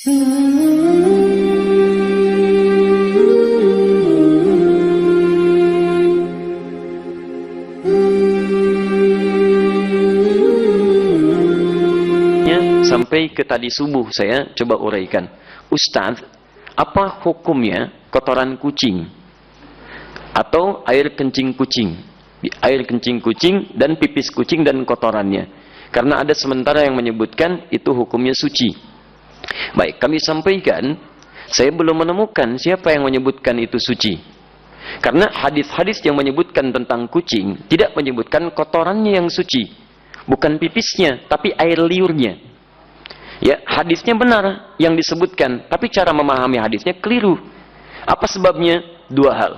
Sampai ke tadi subuh saya coba uraikan. Ustaz, apa hukumnya kotoran kucing atau air kencing kucing? Air kencing kucing dan pipis kucing dan kotorannya. Karena ada sementara yang menyebutkan itu hukumnya suci. Baik, kami sampaikan, saya belum menemukan siapa yang menyebutkan itu suci. Karena hadis-hadis yang menyebutkan tentang kucing tidak menyebutkan kotorannya yang suci. Bukan pipisnya, tapi air liurnya. Ya, hadisnya benar yang disebutkan, tapi cara memahami hadisnya keliru. Apa sebabnya? Dua hal.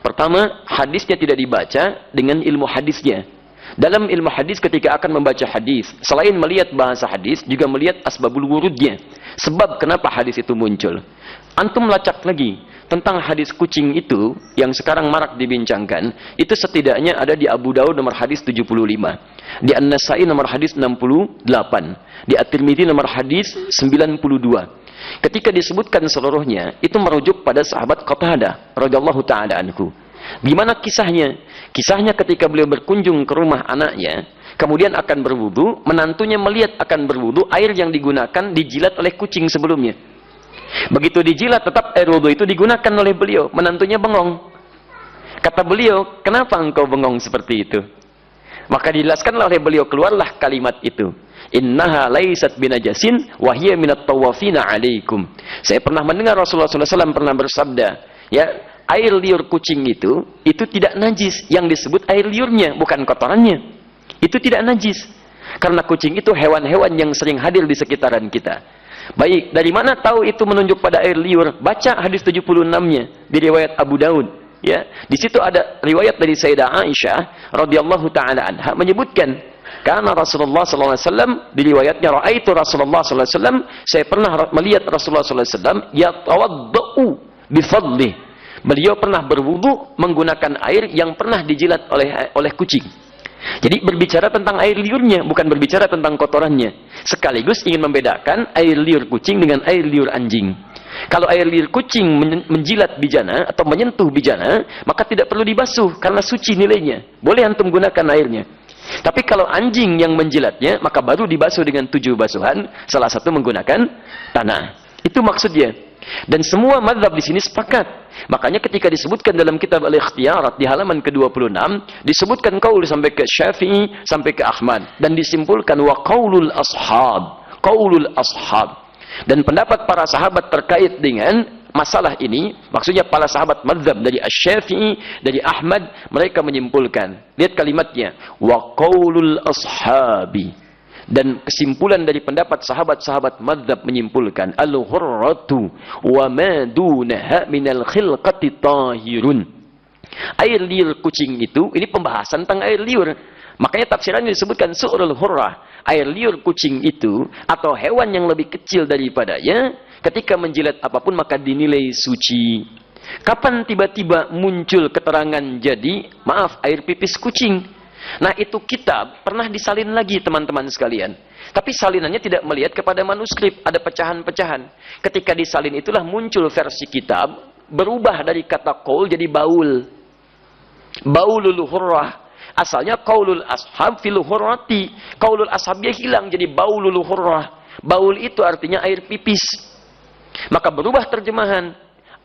Pertama, hadisnya tidak dibaca dengan ilmu hadisnya. Dalam ilmu hadis ketika akan membaca hadis, selain melihat bahasa hadis, juga melihat asbabul wurudnya. Sebab kenapa hadis itu muncul. Antum lacak lagi tentang hadis kucing itu yang sekarang marak dibincangkan, itu setidaknya ada di Abu Daud nomor hadis 75, di An-Nasai nomor hadis 68, di At-Tirmidzi nomor hadis 92. Ketika disebutkan seluruhnya, itu merujuk pada sahabat Qatadah radhiyallahu taala anhu. Gimana kisahnya? Kisahnya ketika beliau berkunjung ke rumah anaknya, kemudian akan berwudu, menantunya melihat akan berwudu, air yang digunakan dijilat oleh kucing sebelumnya. Begitu dijilat, tetap air wudu itu digunakan oleh beliau. Menantunya bengong. Kata beliau, kenapa engkau bengong seperti itu? Maka dijelaskan oleh beliau, keluarlah kalimat itu. Innaha laisat binajasin wahiyya minat tawafina alaikum. Saya pernah mendengar Rasulullah SAW pernah bersabda, ya, air liur kucing itu tidak najis. Yang disebut air liurnya, bukan kotorannya. Itu tidak najis. Karena kucing itu hewan-hewan yang sering hadir di sekitaran kita. Baik, dari mana tahu itu menunjuk pada air liur? Baca hadis 76-nya di riwayat Abu Daud. Ya, di situ ada riwayat dari Sayyidah Aisyah radhiyallahu taala anha menyebutkan, karena Rasulullah sallallahu alaihi wasallam di riwayatnya raaitu Rasulullah sallallahu alaihi wasallam, saya pernah melihat Rasulullah sallallahu alaihi wasallam yatawaddau bi fadli. Beliau pernah berwudu menggunakan air yang pernah dijilat oleh kucing. Jadi berbicara tentang air liurnya, bukan berbicara tentang kotorannya. Sekaligus ingin membedakan air liur kucing dengan air liur anjing. Kalau air liur kucing menjilat bijana atau menyentuh bijana, maka tidak perlu dibasuh karena suci nilainya. Boleh antum gunakan airnya. Tapi kalau anjing yang menjilatnya, maka baru dibasuh dengan 7 basuhan, salah satu menggunakan tanah. Itu maksudnya. Dan semua mazhab di sini sepakat. Makanya ketika disebutkan dalam kitab Al-Ikhtiyarat di halaman ke-26, disebutkan qaul sampai ke Syafi'i, sampai ke Ahmad, dan disimpulkan wa qaulul ashab. Dan pendapat para sahabat terkait dengan masalah ini, maksudnya para sahabat mazhab dari Asy-Syafi'i, dari Ahmad, mereka menyimpulkan. Lihat kalimatnya, wa qaulul ashabi. Dan kesimpulan dari pendapat sahabat-sahabat mazhab menyimpulkan al-ghurratu wa ma dunaha minal khilqati tahirun. Air liur kucing itu, ini pembahasan tentang air liur. Makanya tafsirannya disebutkan su'rul hurrah. Air liur kucing itu atau hewan yang lebih kecil daripadanya, ketika menjilat apapun maka dinilai suci. Kapan tiba-tiba muncul keterangan jadi, maaf, air pipis kucing? Nah, itu kitab pernah disalin lagi teman-teman sekalian. Tapi salinannya tidak melihat kepada manuskrip, ada pecahan-pecahan. Ketika disalin itulah muncul versi kitab, berubah dari kata qaul jadi baul. Baulul hurrah. Asalnya qaulul ashab fil hurrati. Qaulul ashabnya hilang jadi baulul hurrah. Baul itu artinya air pipis. Maka berubah terjemahan.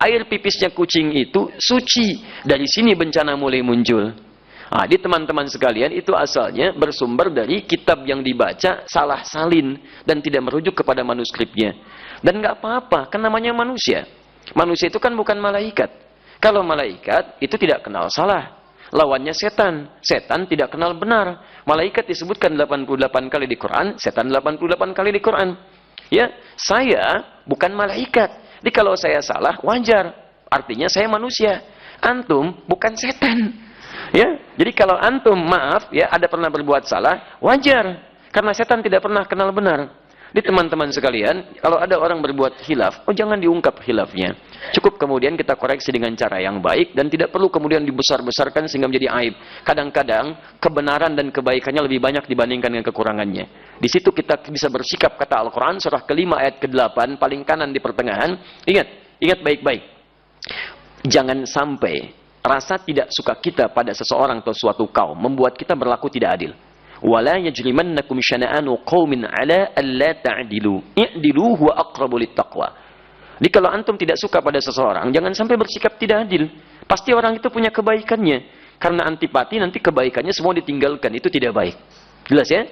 Air pipisnya kucing itu suci. Dari sini bencana mulai muncul. Nah, di teman-teman sekalian itu asalnya bersumber dari kitab yang dibaca salah salin dan tidak merujuk kepada manuskripnya. Dan nggak apa-apa, kan namanya manusia. Manusia itu kan bukan malaikat. Kalau malaikat itu tidak kenal salah. Lawannya setan. Setan tidak kenal benar. Malaikat disebutkan 88 kali di Quran, setan 88 kali di Quran. Ya, saya bukan malaikat. Jadi kalau saya salah wajar. Artinya saya manusia. Antum bukan setan. Ya, jadi kalau antum maaf ya ada pernah berbuat salah, wajar karena setan tidak pernah kenal benar. Di teman-teman sekalian, kalau ada orang berbuat khilaf, jangan diungkap khilafnya. Cukup kemudian kita koreksi dengan cara yang baik dan tidak perlu kemudian dibesar-besarkan sehingga menjadi aib. Kadang-kadang kebenaran dan kebaikannya lebih banyak dibandingkan dengan kekurangannya. Di situ kita bisa bersikap, kata Al-Quran surah ke-5 ayat ke-8 paling kanan di pertengahan. Ingat baik-baik. Jangan sampai rasa tidak suka kita pada seseorang atau suatu kaum membuat kita berlaku tidak adil. Wala yajrimannakum syana'anu qaumin ala alla ta'dilu i'dilu huwa aqrabu littaqwa. Jadi kalau antum tidak suka pada seseorang, jangan sampai bersikap tidak adil. Pasti orang itu punya kebaikannya. Karena antipati nanti kebaikannya semua ditinggalkan, itu tidak baik. Jelas ya?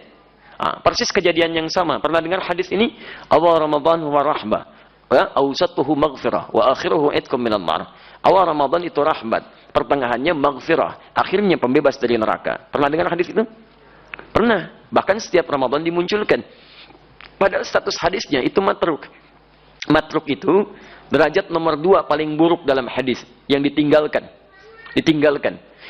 Persis kejadian yang sama. Pernah dengar hadis ini? Awal Ramadan huwa rahmah, wa awsatuhu maghfirah, wa akhiruhu itqum minan nar. Awal Ramadan itu rahmat, pertengahannya maghfirah, akhirnya pembebas dari neraka. Pernah dengar hadis itu? Pernah. Bahkan setiap Ramadan dimunculkan. Padahal status hadisnya itu matruk. Matruk itu derajat nomor 2 paling buruk dalam hadis yang ditinggalkan.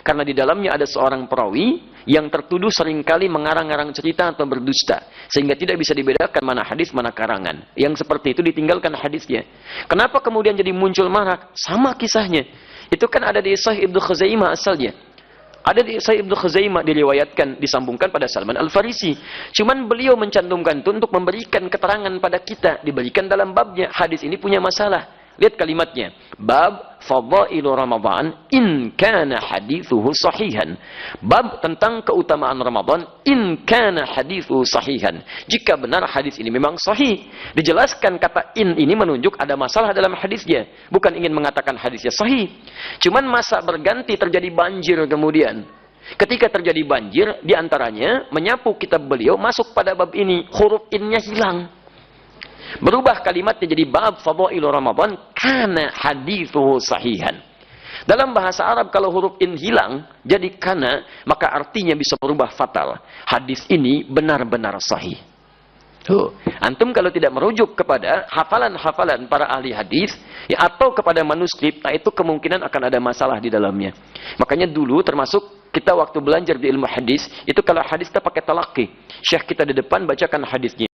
Karena di dalamnya ada seorang perawi yang tertuduh seringkali mengarang-arang cerita atau berdusta. Sehingga tidak bisa dibedakan mana hadis, mana karangan. Yang seperti itu ditinggalkan hadisnya. Kenapa kemudian jadi muncul marak? Sama kisahnya. Itu kan ada di Sahih Ibnu Khuzaimah asalnya. Ada di Sahih Ibnu Khuzaimah diriwayatkan, disambungkan pada Salman Al-Farisi. Cuman beliau mencantumkan itu untuk memberikan keterangan pada kita. Diberikan dalam babnya. Hadis ini punya masalah. Lihat kalimatnya. Bab fadailu Ramadan in kana hadithuhu sahihan. Bab tentang keutamaan Ramadan in kana hadithuhu sahihan. Jika benar hadis ini memang sahih. Dijelaskan kata in ini menunjuk ada masalah dalam hadisnya. Bukan ingin mengatakan hadisnya sahih. Cuman masa berganti terjadi banjir kemudian. Ketika terjadi banjir, diantaranya menyapu kitab beliau masuk pada bab ini. Huruf innya hilang. Berubah kalimatnya jadi bab fadailu Ramadan kana hadithuhu sahihan. Dalam bahasa Arab kalau huruf in hilang jadi kana, maka artinya bisa berubah fatal. Hadis ini benar-benar sahih. Antum kalau tidak merujuk kepada hafalan-hafalan para ahli hadis ya, atau kepada manuskrip, itu kemungkinan akan ada masalah di dalamnya. Makanya dulu termasuk kita waktu belajar di ilmu hadis, itu kalau hadis kita pakai talaqi. Syekh kita di depan bacakan hadisnya.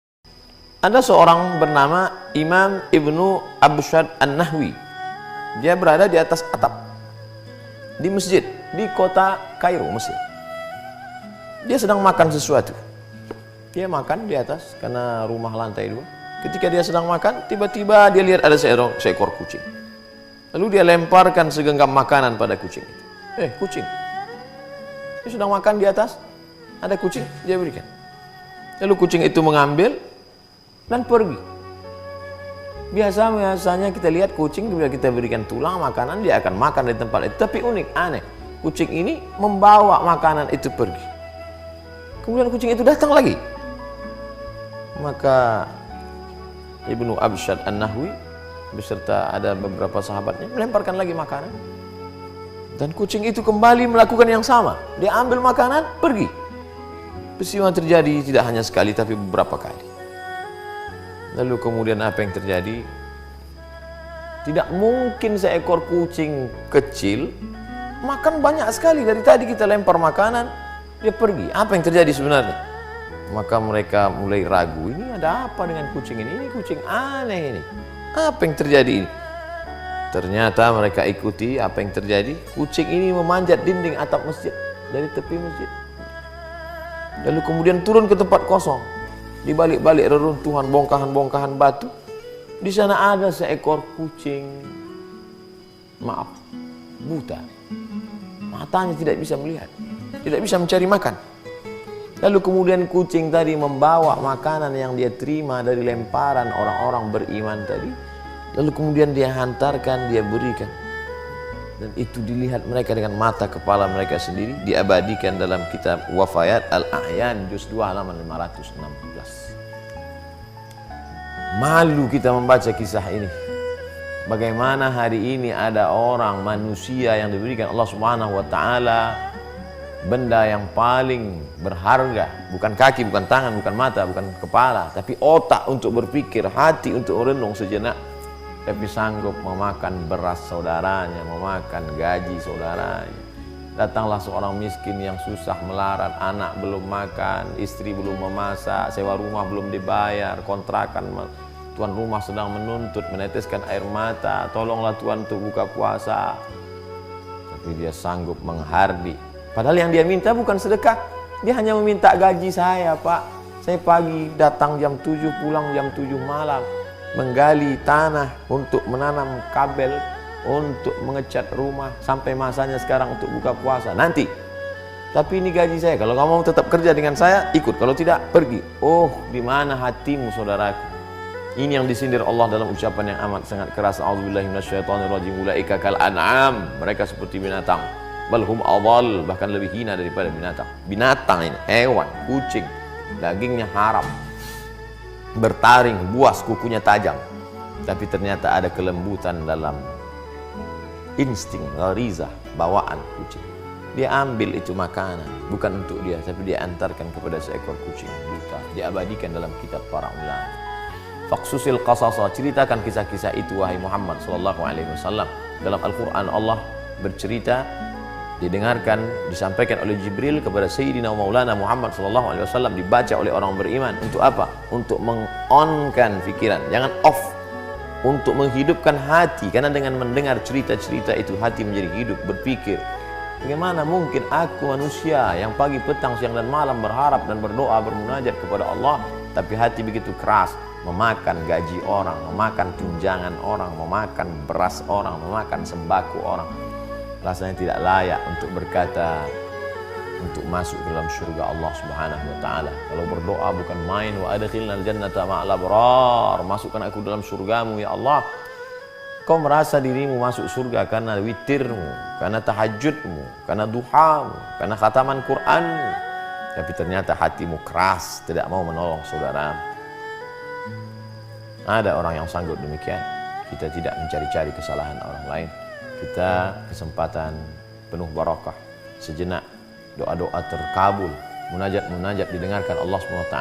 Ada seorang bernama Imam Ibnu Abshad An-Nahwi. Dia berada di atas atap di masjid di kota Kairo, Mesir. Dia sedang makan sesuatu. Dia makan di atas karena rumah lantai 2. Ketika dia sedang makan, tiba-tiba dia lihat ada seekor kucing. Lalu dia lemparkan segenggam makanan pada kucing itu. Kucing. Dia sedang makan di atas, ada kucing, dia berikan. Lalu kucing itu mengambil dan pergi. Biasanya kita lihat kucing, bila kita berikan tulang makanan, dia akan makan di tempat itu. Tapi unik, aneh. Kucing ini membawa makanan itu pergi. Kemudian kucing itu datang lagi. Maka Ibnu Abshad An-Nahwi beserta ada beberapa sahabatnya melemparkan lagi makanan. Dan kucing itu kembali melakukan yang sama. Dia ambil makanan, pergi. Peristiwa terjadi tidak hanya sekali, tapi beberapa kali. Lalu kemudian apa yang terjadi? Tidak mungkin seekor kucing kecil makan banyak sekali. Dari tadi kita lempar makanan, dia pergi. Apa yang terjadi sebenarnya? Maka mereka mulai ragu, ini ada apa dengan kucing ini? Ini kucing aneh ini. Apa yang terjadi ini? Ternyata mereka ikuti apa yang terjadi. Kucing ini memanjat dinding atap masjid, dari tepi masjid. Lalu kemudian turun ke tempat kosong. Di balik-balik reruntuhan bongkahan-bongkahan batu, di sana ada seekor kucing, buta. Matanya tidak bisa melihat, tidak bisa mencari makan. Lalu kemudian kucing tadi membawa makanan yang dia terima dari lemparan orang-orang beriman tadi. Lalu kemudian dia hantarkan, dia berikan. Dan itu dilihat mereka dengan mata kepala mereka sendiri, diabadikan dalam kitab Wafayat Al-A'yan juz 2 halaman 516. Malu kita membaca kisah ini. Bagaimana hari ini ada orang manusia yang diberikan Allah Subhanahu wa taala benda yang paling berharga, bukan kaki, bukan tangan, bukan mata, bukan kepala, tapi otak untuk berpikir, hati untuk merenung sejenak. Tapi sanggup memakan beras saudaranya, memakan gaji saudaranya. Datanglah seorang miskin yang susah melarat, anak belum makan, istri belum memasak, sewa rumah belum dibayar, kontrakan tuan rumah sedang menuntut, meneteskan air mata, tolonglah Tuhan untuk buka puasa. Tapi dia sanggup menghardi. Padahal yang dia minta bukan sedekah, dia hanya meminta gaji saya, Pak. Saya pagi datang jam 7, pulang jam 7 malam, menggali tanah untuk menanam kabel, untuk mengecat rumah, sampai masanya sekarang untuk buka puasa nanti. Tapi ini gaji saya, kalau kamu mau tetap kerja dengan saya, ikut, kalau tidak, pergi. Oh, di mana hatimu, saudaraku? Ini yang disindir Allah dalam ucapan yang amat sangat keras. A'udzubillahi minasyaitonirrajim. Ulaika kal an'am, mereka seperti binatang. Bal hum adall, bahkan lebih hina daripada binatang. Binatang ini, hewan, kucing, dagingnya haram, bertaring, buas, kukunya tajam. Tapi ternyata ada kelembutan dalam insting, gharizah, bawaan kucing. Dia ambil itu makanan, bukan untuk dia, tapi dia antarkan kepada seekor kucing buta. Diabadikan dalam kitab para ulama. Faqsusil qasasa, ceritakan kisah-kisah itu wahai Muhammad sallallahu alaihi wasallam. Dalam Al-Qur'an Allah bercerita, didengarkan, disampaikan oleh Jibril kepada Sayyidina Maulana Muhammad sallallahu alaihi wasallam, dibaca oleh orang beriman. Untuk apa? Untuk meng-on-kan pikiran, jangan off. Untuk menghidupkan hati, karena dengan mendengar cerita-cerita itu hati menjadi hidup, berpikir, bagaimana mungkin aku manusia yang pagi, petang, siang dan malam berharap dan berdoa, bermunajat kepada Allah, tapi hati begitu keras, memakan gaji orang, memakan tunjangan orang, memakan beras orang, memakan sembako orang. Rasanya tidak layak untuk berkata, untuk masuk ke dalam surga Allah Subhanahu wa taala. Kalau berdoa bukan main, wa adkhilnal jannata ma'al abrar, masukkan aku dalam surgamu ya Allah. Kau merasa dirimu masuk surga karena witirmu, karena tahajudmu, karena duhamu, karena khataman Qur'anmu. Tapi ternyata hatimu keras, tidak mau menolong saudaramu. Ada orang yang sanggup demikian. Kita tidak mencari-cari kesalahan orang lain. Kita kesempatan penuh barakah, sejenak doa-doa terkabul, munajat-munajat didengarkan Allah SWT.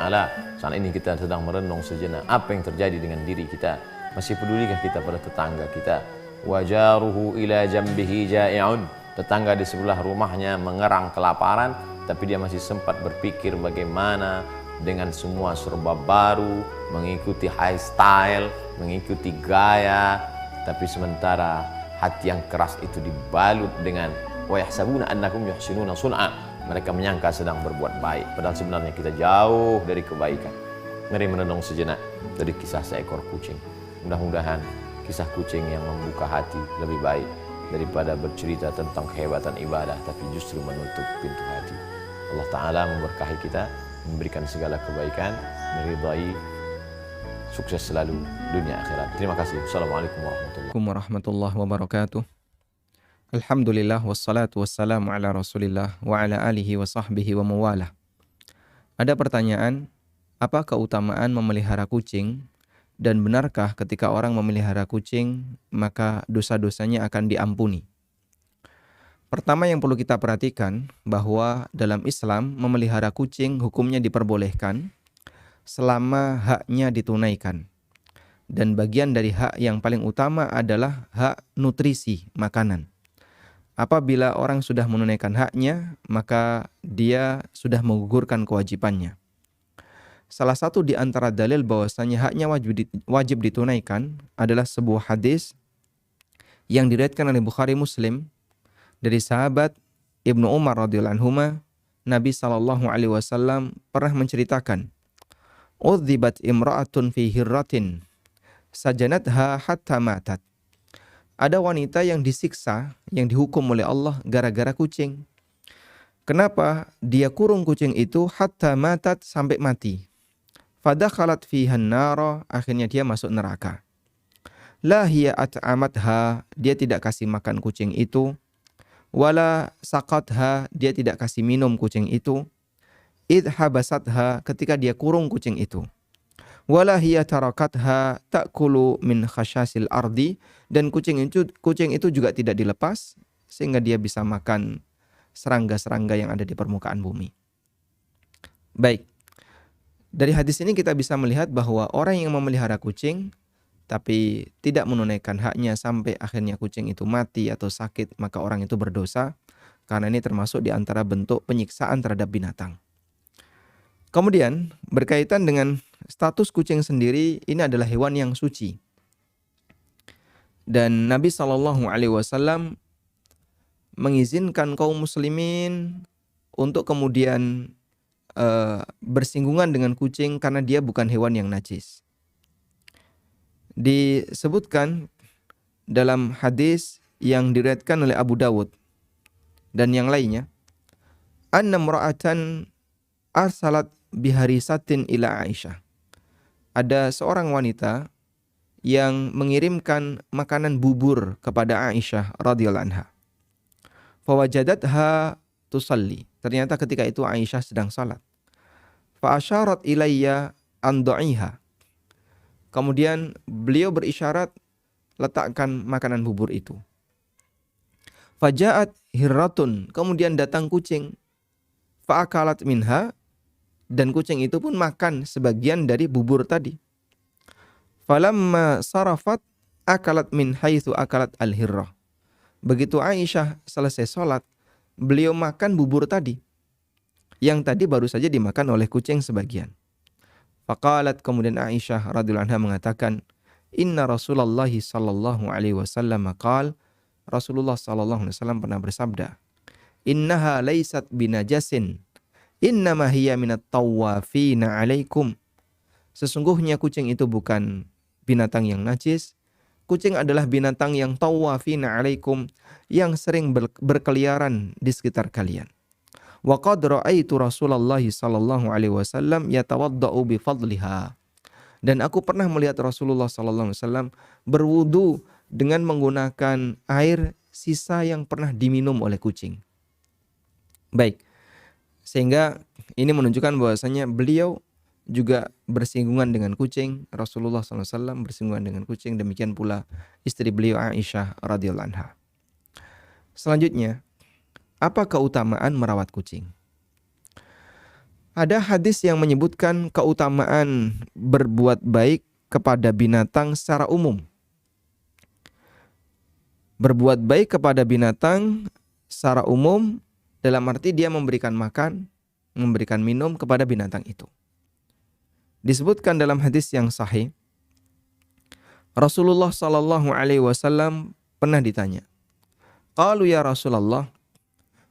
Saat ini kita sedang merenung sejenak, apa yang terjadi dengan diri kita? Masih pedulikah kita pada tetangga kita? Wajaruhu ila jambihi ja'i'un, tetangga di sebelah rumahnya mengerang kelaparan, tapi dia masih sempat berpikir bagaimana dengan semua serba baru, mengikuti high style, mengikuti gaya, tapi sementara hati yang keras itu dibalut dengan wa yahsabuna annakum yuhsinuna sun'a, mereka menyangka sedang berbuat baik, padahal sebenarnya kita jauh dari kebaikan. Mari merenung sejenak dari kisah seekor kucing. Mudah-mudahan kisah kucing yang membuka hati lebih baik daripada bercerita tentang kehebatan ibadah tapi justru menutup pintu hati. Allah Ta'ala memberkahi kita, memberikan segala kebaikan, meridai, sukses selalu dunia akhirat. Terima kasih. Assalamualaikum warahmatullahi wabarakatuh. Alhamdulillah wassalatu wassalamu ala Rasulillah wa ala alihi wa sahbihi wa mawalah. Ada pertanyaan, apa keutamaan memelihara kucing dan benarkah ketika orang memelihara kucing maka dosa-dosanya akan diampuni? Pertama yang perlu kita perhatikan bahwa dalam Islam memelihara kucing hukumnya diperbolehkan selama haknya ditunaikan. Dan bagian dari hak yang paling utama adalah hak nutrisi makanan. Apabila orang sudah menunaikan haknya, maka dia sudah menggugurkan kewajibannya. Salah satu di antara dalil bahwasanya haknya wajib ditunaikan adalah sebuah hadis yang diriwayatkan oleh Bukhari Muslim dari sahabat Ibnu Umar radhiyallahu anhuma. Nabi SAW pernah menceritakan, "Udhibat imra'atun fi hirratin sajanatha hatta matat." Ada wanita yang disiksa, yang dihukum oleh Allah gara-gara kucing. Kenapa? Dia kurung kucing itu hatta matat, sampai mati. Fadakhalat fihan nara, akhirnya dia masuk neraka. La hiya at'amatha, dia tidak kasih makan kucing itu. Wala saqatha, dia tidak kasih minum kucing itu. Idh habasatha, ketika dia kurung kucing itu. Wala hiya tarakatha ta'kulu min khasyasil ardi, dan kucing itu juga tidak dilepas sehingga dia bisa makan serangga-serangga yang ada di permukaan bumi. Baik. Dari hadis ini kita bisa melihat bahwa orang yang memelihara kucing tapi tidak menunaikan haknya sampai akhirnya kucing itu mati atau sakit, maka orang itu berdosa karena ini termasuk di antara bentuk penyiksaan terhadap binatang. Kemudian berkaitan dengan status kucing sendiri, ini adalah hewan yang suci. Dan Nabi SAW mengizinkan kaum muslimin untuk kemudian bersinggungan dengan kucing karena dia bukan hewan yang najis. Disebutkan dalam hadis yang diriwayatkan oleh Abu Dawud dan yang lainnya, anna mra'atan arsalat biharisatin ila Aisyah. Ada seorang wanita yang mengirimkan makanan bubur kepada Aisyah radhiyallahu anha. Fawajadatha tusalli. Ternyata ketika itu Aisyah sedang salat. Fa asyarat ilayya an da'iha. Kemudian beliau berisyarat, letakkan makanan bubur itu. Faja'at hirratun. Kemudian datang kucing. Fa akalat minha. Dan kucing itu pun makan sebagian dari bubur tadi. Falamma sarafat akalat min haitsu akalat al-hirrah. Begitu Aisyah selesai sholat, beliau makan bubur tadi. Yang tadi baru saja dimakan oleh kucing sebagian. Faqalat, kemudian Aisyah radhiyallahu anha mengatakan, Inna Rasulullah sallallahu alaihi wasallam qala, Rasulullah sallallahu alaihi wasallam pernah bersabda, Innaha laysat binajasin, innama hiya minat tawafina alaikum. Sesungguhnya kucing itu bukan binatang yang najis. Kucing adalah binatang yang tawafina alaikum, yang sering berkeliaran di sekitar kalian. Wa qad ra'aitu Rasulullah sallallahu alaihi wasallam yatawaddau bi fadliha. Dan aku pernah melihat Rasulullah sallallahu alaihi wasallam berwudu dengan menggunakan air sisa yang pernah diminum oleh kucing. Baik. Sehingga ini menunjukkan bahwasanya beliau juga bersinggungan dengan kucing. Rasulullah SAW bersinggungan dengan kucing. Demikian pula istri beliau Aisyah radhiyallahu anha. Selanjutnya, apa keutamaan merawat kucing? Ada hadis yang menyebutkan keutamaan berbuat baik kepada binatang secara umum. Berbuat baik kepada binatang secara umum dalam arti dia memberikan makan, memberikan minum kepada binatang itu. Disebutkan dalam hadis yang sahih, Rasulullah sallallahu alaihi wasallam pernah ditanya, "Qalu ya Rasulullah,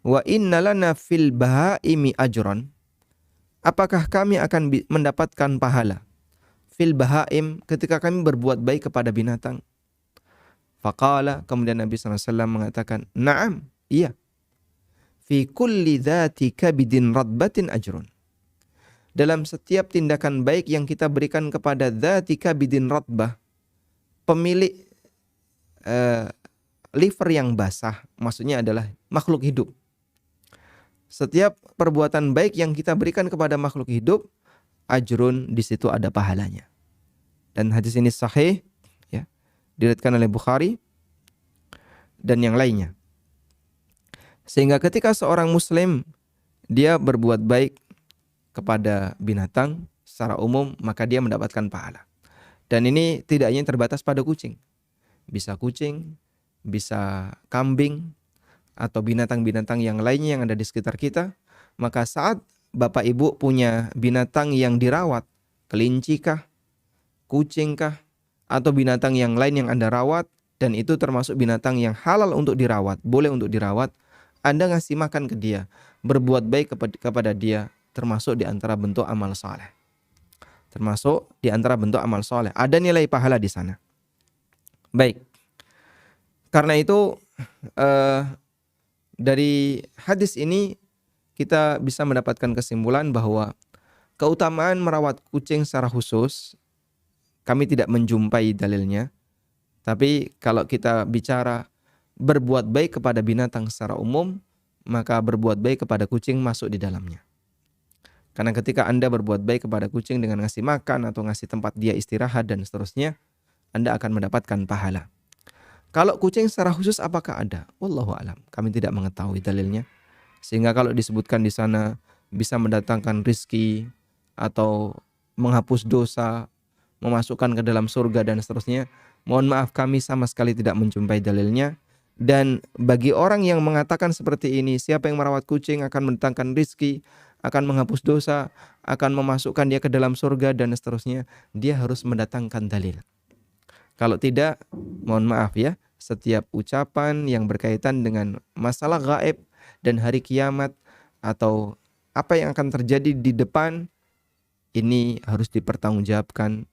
wa inna lana fil bahaimi ajran?" Apakah kami akan mendapatkan pahala fil bahaim ketika kami berbuat baik kepada binatang? Faqala, kemudian Nabi sallallahu alaihi wasallam mengatakan, "Na'am, iya. Fi kulli dzati kabidin radbatin ajrun." Dalam setiap tindakan baik yang kita berikan kepada dzati kabidin radbah, pemilik liver yang basah, maksudnya adalah makhluk hidup. Setiap perbuatan baik yang kita berikan kepada makhluk hidup, ajrun, di situ ada pahalanya. Dan hadis ini sahih, ya, diriwayatkan oleh Bukhari dan yang lainnya. Sehingga ketika seorang muslim dia berbuat baik kepada binatang secara umum, maka dia mendapatkan pahala. Dan ini tidak hanya terbatas pada kucing. Bisa kucing, bisa kambing, atau binatang-binatang yang lainnya yang ada di sekitar kita. Maka saat Bapak Ibu punya binatang yang dirawat, kelinci kah, kucing kah, atau binatang yang lain yang Anda rawat, dan itu termasuk binatang yang halal untuk dirawat, boleh untuk dirawat, Anda ngasih makan ke dia, berbuat baik kepada dia, termasuk di antara bentuk amal saleh. Termasuk di antara bentuk amal saleh. Ada nilai pahala di sana. Baik. Karena itu dari hadis ini kita bisa mendapatkan kesimpulan bahwa keutamaan merawat kucing secara khusus kami tidak menjumpai dalilnya. Tapi kalau kita bicara berbuat baik kepada binatang secara umum, maka berbuat baik kepada kucing masuk di dalamnya. Karena ketika Anda berbuat baik kepada kucing dengan ngasih makan atau ngasih tempat dia istirahat dan seterusnya, Anda akan mendapatkan pahala. Kalau kucing secara khusus apakah ada? Wallahu a'lam. Kami tidak mengetahui dalilnya. Sehingga kalau disebutkan di sana bisa mendatangkan rizki atau menghapus dosa, memasukkan ke dalam surga dan seterusnya, mohon maaf kami sama sekali tidak menjumpai dalilnya. Dan bagi orang yang mengatakan seperti ini, siapa yang merawat kucing akan mendatangkan rizki, akan menghapus dosa, akan memasukkan dia ke dalam surga dan seterusnya, dia harus mendatangkan dalil. Kalau tidak, mohon maaf ya, setiap ucapan yang berkaitan dengan masalah gaib dan hari kiamat atau apa yang akan terjadi di depan, ini harus dipertanggungjawabkan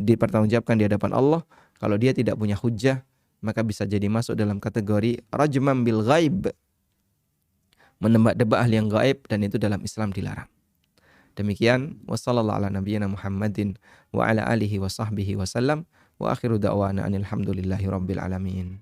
dipertanggungjawabkan di hadapan Allah. Kalau dia tidak punya hujjah, maka bisa jadi masuk dalam kategori rajman bil ghaib, menebak-nebak hal yang gaib, dan itu dalam Islam dilarang. Demikian, wassallallahu ala nabiyyina Muhammadin wa ala alihi wa sahbihi wasallam, wa akhiru da'wana anil hamdulillahi rabbil alamin.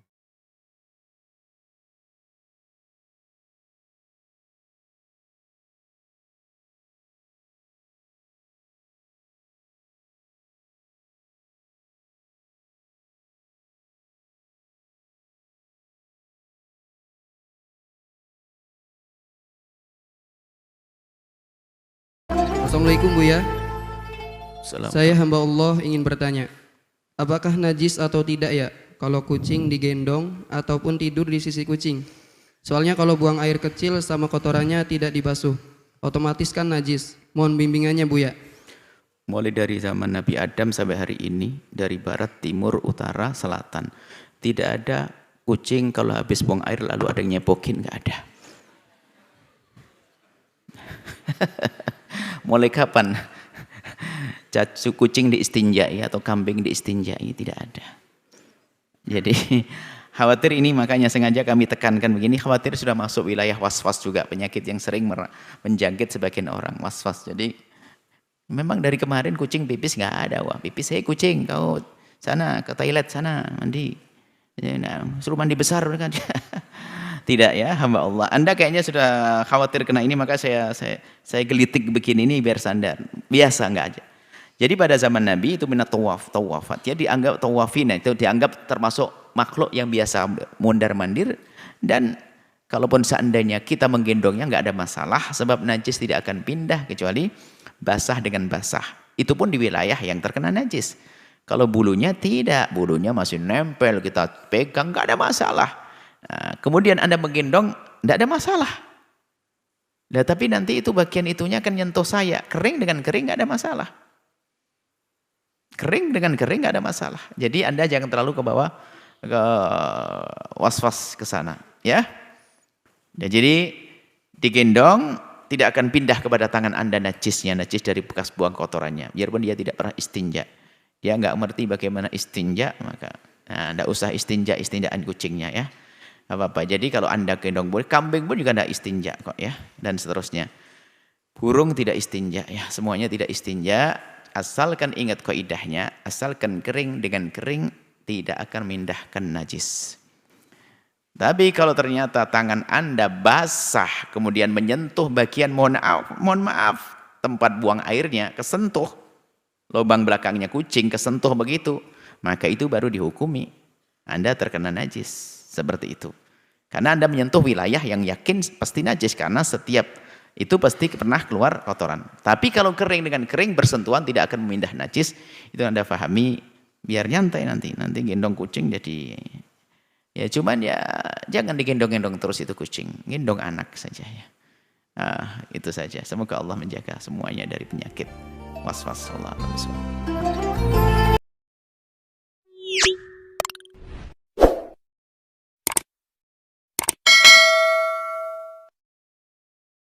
Assalamualaikum Buya. Assalamualaikum. Saya hamba Allah ingin bertanya, apakah najis atau tidak ya kalau kucing digendong ataupun tidur di sisi kucing? Soalnya kalau buang air kecil sama kotorannya tidak dibasuh, otomatis kan najis. Mohon bimbingannya Buya. Mulai dari zaman Nabi Adam sampai hari ini, dari barat, timur, utara, selatan, tidak ada kucing kalau habis buang air lalu ada yang nyepokin, nggak ada. Mulai kapan kucing diistinjai atau kambing diistinjai? Tidak ada. Jadi khawatir ini, makanya sengaja kami tekankan begini, khawatir sudah masuk wilayah was-was juga, penyakit yang sering menjangkit sebagian orang, was-was. Jadi memang dari kemarin kucing pipis nggak ada. Wah, pipis saya kucing, kau sana ke toilet sana mandi, suruh mandi besar kan. Tidak ya, hamba Allah. Anda kayaknya sudah khawatir kena ini, maka saya gelitik begini ini biar sandar. Biasa enggak aja. Jadi pada zaman Nabi itu minat tawafat. Ya dianggap tawafin, itu dianggap termasuk makhluk yang biasa mondar-mandir, dan kalaupun seandainya kita menggendongnya enggak ada masalah, sebab najis tidak akan pindah kecuali basah dengan basah. Itu pun di wilayah yang terkena najis. Kalau bulunya tidak, bulunya masih nempel, kita pegang enggak ada masalah. Nah, kemudian Anda menggendong, tidak ada masalah. Nah, tapi nanti itu bagian itunya akan nyentuh saya. Kering dengan kering nggak ada masalah. Kering dengan kering nggak ada masalah. Jadi Anda jangan terlalu ke bawah, ke was-was ke sana, ya. Nah, jadi digendong tidak akan pindah kepada tangan Anda najisnya, najis dari bekas buang kotorannya. Biarpun dia tidak pernah istinja, dia nggak mengerti bagaimana istinja, maka tidak usah istinjaan kucingnya ya. Apa-apa. Jadi kalau Anda gendong boleh, kambing pun juga tidak istinja kok ya, dan seterusnya. Burung tidak istinja ya, semuanya tidak istinja, asalkan ingat kaidahnya, asalkan kering dengan kering tidak akan memindahkan najis. Tapi kalau ternyata tangan Anda basah kemudian menyentuh bagian mohon maaf tempat buang airnya, kesentuh lubang belakangnya kucing, kesentuh begitu, maka itu baru dihukumi Anda terkena najis. Seperti itu. Karena Anda menyentuh wilayah yang yakin pasti najis, karena setiap itu pasti pernah keluar kotoran. Tapi kalau kering dengan kering bersentuhan tidak akan memindah najis, itu Anda pahami, biar nyantai nanti gendong kucing jadi ya, cuman ya jangan digendong-gendong terus itu kucing, gendong anak saja ya. Itu saja. Semoga Allah menjaga semuanya dari penyakit was-was.